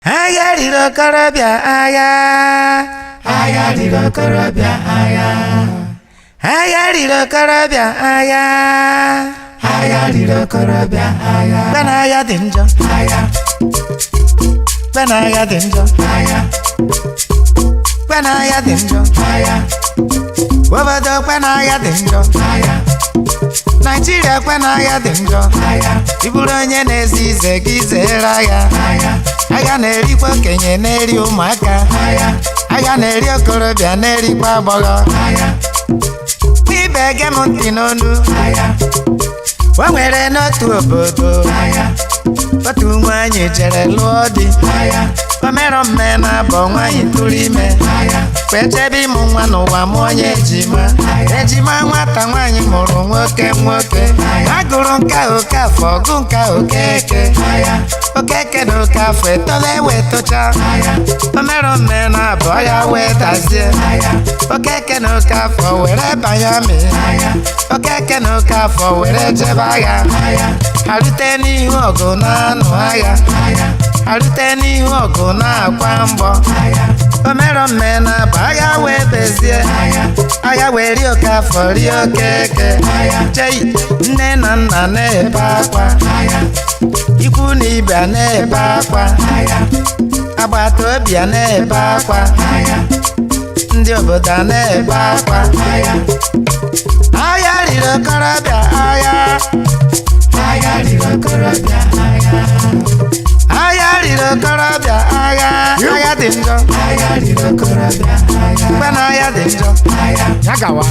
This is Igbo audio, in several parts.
Agah di okorobịa agha, Agah di okorobịa agha, Agah di okorobịa agha, Agah di okorobịa agha, Gbana agha dị njọ, gbana agha dị njọ, gbana agha dị njọ, obodo gbana agha dị njọ, Nigeria gbana agha dị njọ, ị bụrụ onye na-ezi ize gị zere agha. Agha na-erikwa okenye na-eri ụmụaka, agha na-eri okorobịa na-erikwa agbọghọ. Ibe gem ntị n'onu, o nwere n'otu obodo otu nwaanyị jere lụọ di, o mere mme na-abọ nwaanyị tụrụ ime, kwechebe ịmụ nwa n'ụwa mụ onye ejima nwata nwaanyị mụrụ nwoke agụrụ nka okafọ ọgụ nka okeke na okafọ etola ewetocha, o mere mme na-abọ ya wee dazie, okeke na okafọ were banye amị, okeke na okafọ were jebe agha, harute n'ihu ọgụ na-anụ agha, harute n'ihu ọgụ na-akwa mgbọ, o mere mme na-abọ agha wee bezie, agha wee rie okafọ rie okeke, chei nne na nna na-ebe akwa, ikwu na ibe na-ebe akwa, agbata obi na-ebe akwa, ndị obodo na-ebe akwa. Agha riri okorobịa agha, Agah di okorobịa agha, agha riri okorobịa agha, agha dị njọ, Agah di okorobịa agha, kwena agha dị njọ, ya gawa,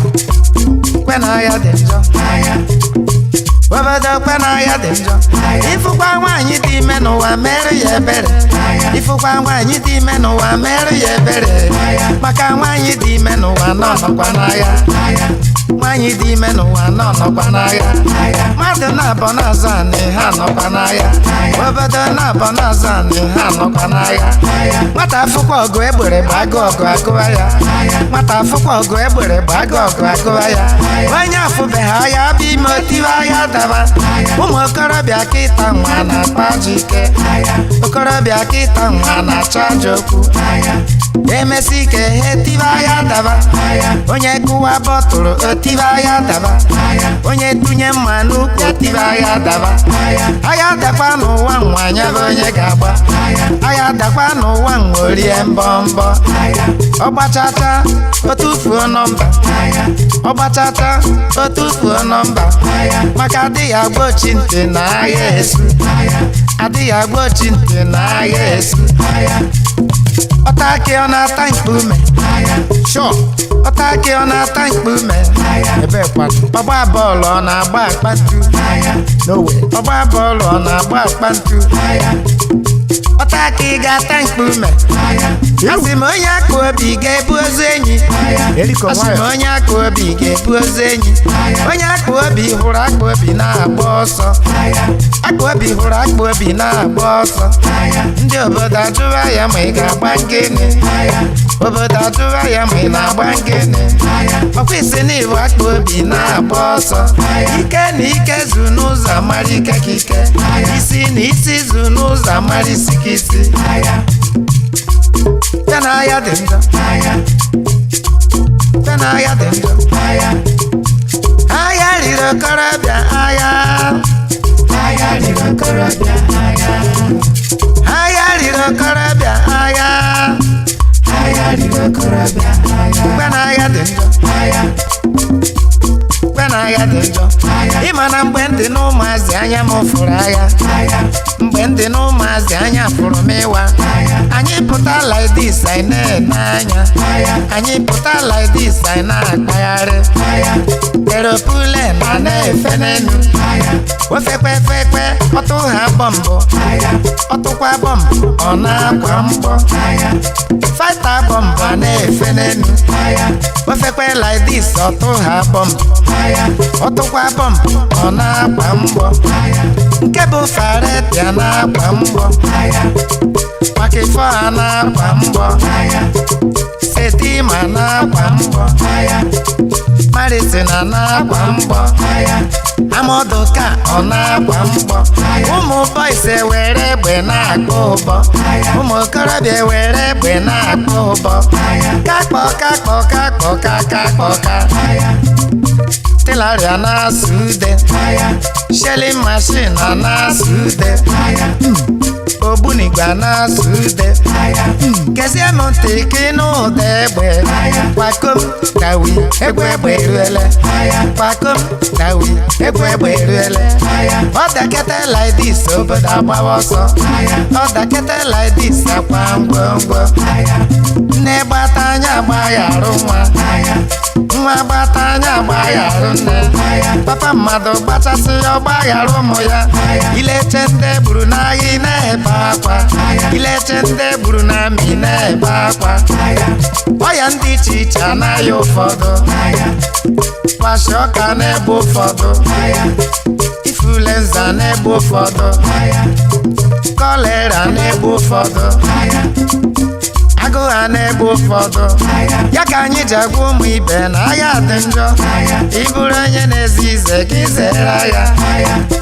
kwena agha dị njọ, obodo kwena agha dị njọ. Ifụkwa nwaanyị dị ime n'ụwa mere ya ebere, ifụkwa nwaanyị dị ime n'ụwa mere ya ebere, maka nwaanyị dị ime n'ụwa nọ nọkwa n'agha, nwaanyị dị ime n'ụwa nọ nọkwa n'agha, mmadụ na-abọ n'azụ anị ha nọkwa n'agha, obodo na-abọ n'azụ anị ha nọkwa n'agha. Nwata afụkwa ọgụ egbere bụ agụ ọgụ agụwa ya, nwata afụkwa ọgụ egbere bụ agụ ọgụ agụwa ya, onye afụbeghị agha bụ ime otiwe agha daba. Ụmụ okorobịa kịta nwa na-akpa ajọ ike, okorobịa kịta nwa na-achọ ajọ okwu, emesi ike ha etibe agha daba, onye kụwa bọtụrụ otibe agha daba, onye tụnye mma n'ukwu otibe agha daba. Agha dakwa n'ụwa nwa anya bụ onye ga-agba, agha dakwa n'ụwa nwa orie mbọmbọ, ọgbachata otufuo nọmba, ọgbachata otufuo nọmba, maka adịghị agbochi ntị na agha esu, adịghị agbochi ntị na agha esu. Ọtaki ọ na-ata mkpume, sure, ọtaki ọ na-ata mkpume, ebe kwado ọgba bọọlụ ọ na-agba akpantu, n'owe ọgba bọọlụ ọ na-agba akpantu, ọtaki ga-ata mkpume. Asị m onye akụ obi ga-ebu ozu enyi, Erico asị m onye akụ obi ga-ebu ozu enyi, onye akụ obi hụrụ akụ obi na-agba ọsọ, akụ obi hụrụ akụ obi na-agba ọsọ, ndị obodo ajụwa ya ma ị ga-agba ngene, obodo ajụwa ya ma ị na-agba ngene, ọkwa isi na iwu akụ obi na-agba ọsọ, ike na ike zu n'ụzọ amara ike ka ike, isi na isi zu n'ụzọ amara isi ka isi. Kwena agha dị njọ, kwena agha dị njọ, agha riri okorobịa agha, Agah di okorobịa agha, agha riri okorobịa agha, Agah di okorobịa agha, kwena agha dị njọ, kwena agha dị njọ. Ịma na mgbe ndị na ụmụazị anya m fụrụ agha, mgbe ndị na ụmụazị anya fụrụ m ịwa, anyị pụta like this anyị na-ene anya, anyị pụta like this anyị na-akpagharị, eropule na na-efe n'elu, ofekwefekwe ọtụ ha bọmbụ, ọtụkwa bọmbụ ọ na-akwa mgbọ, fata bọmbụ a na-efe n'elu, ofekwe like this ọtụ ha bọmbụ, ọtụkwa bọmbụ ọ na-akwa mgbọ, nke bụ faretia na-akwa mgbọ, maka ifo ha na-akwa mgbọ, setima na-akwa mgbọ, ma Marisi na-akwa mgbọ Amodoka ọ na-akwa mgbọ ụmụ boys ewere egbe na-akpọ ụbọ ụmụ okorobịa ewere egbe na-akpọ ụbọ kakpọ kakpọ kakpọ kakakpọ ka Tilaria na-asụ ude shelling machine na-asụ ude Ogbunigba na-asụ ude kezie m ntị ka ịnụ ụda egbe kwakom dawi egbe egbe eruele kwakom dawi egbe egbe eruele ọ dakete like this obodo agbawa ọsọ ọ dakete like this akwa ngwongwo nne gbata anya agbagharụ nwa gbata anya agbagharụ nne papa mmadụ gbachasị ya ọgbagharụ ụmụ ya ileche ndị gburu n'agha ị na-ebe akwa ileche ndị gburu na amị na-ebe akwa ọya ndị iche iche anaghị ụfọdụ kwashi ọka na-ebe ụfọdụ ifulenza na-ebe ụfọdụ kolera na-ebe ụfọdụ agụgha na-ebe ụfọdụ ya ka anyị ji agwa ụmụ ibe na agha dị njọ ịbụrụ onye na-ezi ize gị zere agha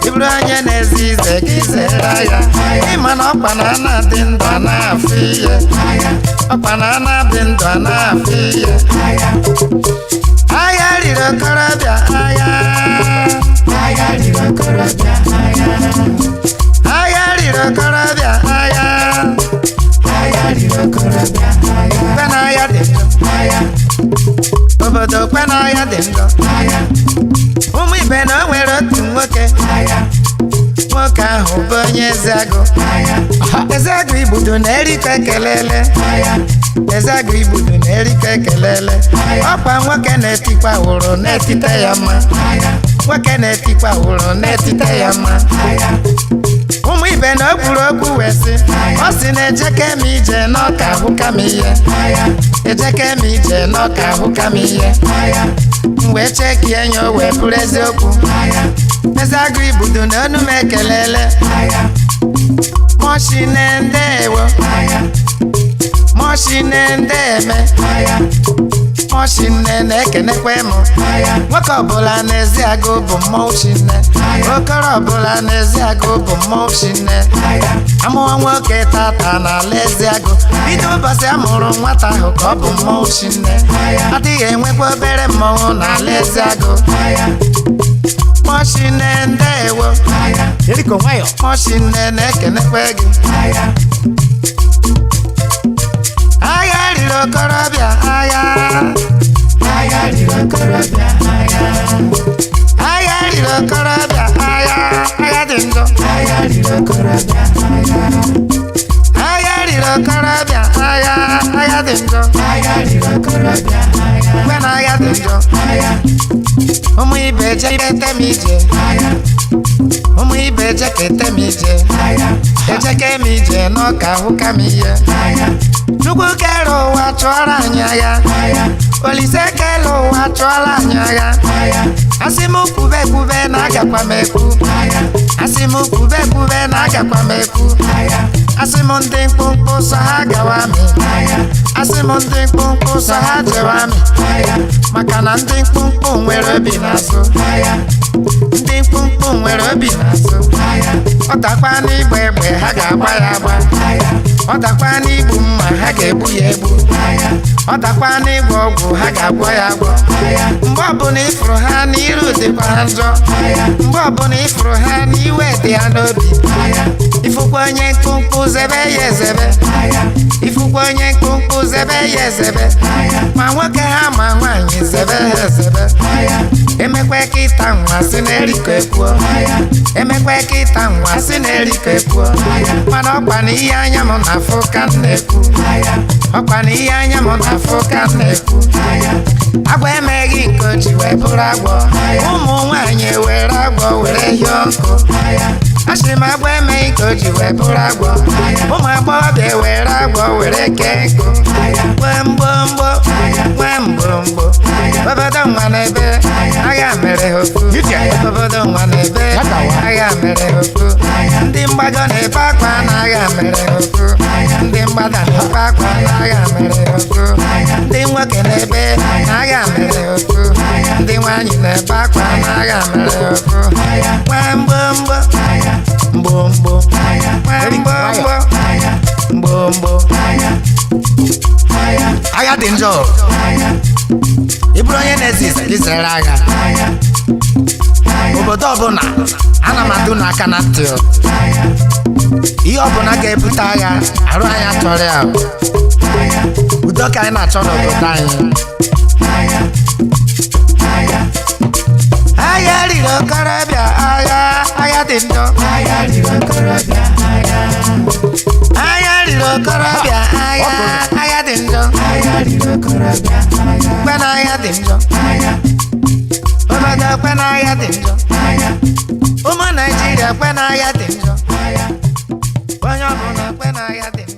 ịbụrụ onye na-ezi ize gị zere agha ịma na ọkpa na ana-adị ndụ a na-afụ ihe ọkpa na ana-adị ndụ a na-afụ ihe agha riri okorobịa Agah Di Njo agha riri okorobịa Agah Di Njo kwe na agha dị njọ obodo kwe na agha dị njọ ụmụ ibe na o nwere otu nwoke ahụ bụ onye Ezeagụ Ezeagụ Igbudu na Erico ekelele Ezeagụ Igbudu na Erico ekelele ọkwa nwoke na-etikwa ụrụ na-etite ya mma nwoke na-etikwa ụrụ na-etite ya mma ụmụ ibe na o kwuru okwu wee sị ọ sị na ejeke m ije n'ọka ahụka m ihe ejeke m ije n'ọka ahụka m ihe wee chekie enyo wee bụrụ eziokwu Ezeagụ Igbudu na onu m ekelele moshine ndewo moshine ndeme moshine na-ekenekwe m nwoke ọbụla na Ezeagụ bụ mmọnwụ shine okoro ọbụla na Ezeagụ bụ mmọnwụ shine amụọ nwoke tata n'ala Ezeagụ bido ụbọchị amụrụ nwata ahụ ka ọ bụ mmọnwụ shine adịghị enwekwa obere mmọnwụ n'ala Ezeagụ moshine ndewo Erico nwayọ moshine na-ekenekwe gị agha riri okorobịa Agah Di Njo agha riri okorobịa agha dị njọ Agah Di Njo agha riri okorobịa agha dị njọ Agah Di Njo kwe na agha dị njọ ụmụ ibe ejekete m ije ụmụ ibe ejekete m ije ejeke m ije n'ọka ahụka m ihe Chukwu kere ụwa chụọrọ anyị agha Olise kere ụwa chụọrọ anyị agha asị m kwube kwube na agakwa m ekwu asị m kwube kwube na agakwa m ekwu asị m ndị mkpụmkpụ sọ ha gawa amị asị m ndị mkpụmkpụ sọ ha jewa amị maka na ndị mkpụmkpụ nwere obi n'azụ ndị mkpụmkpụ nwere obi n'azụ ọ dakwa n'igba egbe ha ga-agba ya agba ọ dakwa n'igbu mma ha ga-egbu ya egbu ọ dakwa n'ịgwọ ọgwụ ha ga-agwọ ya agwọ mgbe ọbụla ịfụrụ ha n'iru dịkwa ha njọ mgbe ọbụla ịfụrụ ha n'iwe dị ha n'obi ifụkwa onye mkpụmkpụ zebe ya ezebe ifụkwa onye mkpụmkpụ zebe ya ezebe ma nwoke ha ma nwaanyị zebe ha ezebe emekwe ka ịta nwa si na Erico ekwuo emekwe ka ịta nwa si na Erico ekwuo mana ọkwa na ihe anya m na-afụ ka m na-ekwu ọkwa na ihe anya m na-afụ ka m na-ekwu agwọ emeghị nke o ji wee bụrụ agwọ ụmụ nwaanyị were agwọ were hie ọkụ asịrị m agwọ emeghị ka o ji wee bụrụ agwọ ụmụ agbọghọbịa were agwọ were kee nkụ nwee mgbomgbo nwee mgbomgbo obodo nwa n'ebe agha mere ha okwu obodo nwa n'ebe agha mere ha okwu ndị mgbago na-ebe akwa na agha mere ha okwu ndị mgbada na-ebe akwa na agha mere ha okwu ndị nwoke na-ebe na agha mere ha okwu ndị nwaanyị na-ebe akwa n'agha mere ọfụ nwa mgbomgbo mgbomgbo nwa mgbomgbo mgbomgbo agha dị njọ ị bụrụ onye na-ezi izere agha obodo ọbụla ana m adụ n'aka na ntị ihe ọbụla ga-ebute agha arụ anyị achọrọ ya udo ka anyị na-achọ n'obodo anyị agha riri okorobịa agha dị njọ agha riri okorobịa agha riri okorobịa agha dị njọ agha riri okorobịa kwe na agha dị njọ obodo kwe na agha dị njọ ụmụ Naijiria kwe na agha dị njọ onye ọbụla kwe na agha dị njọ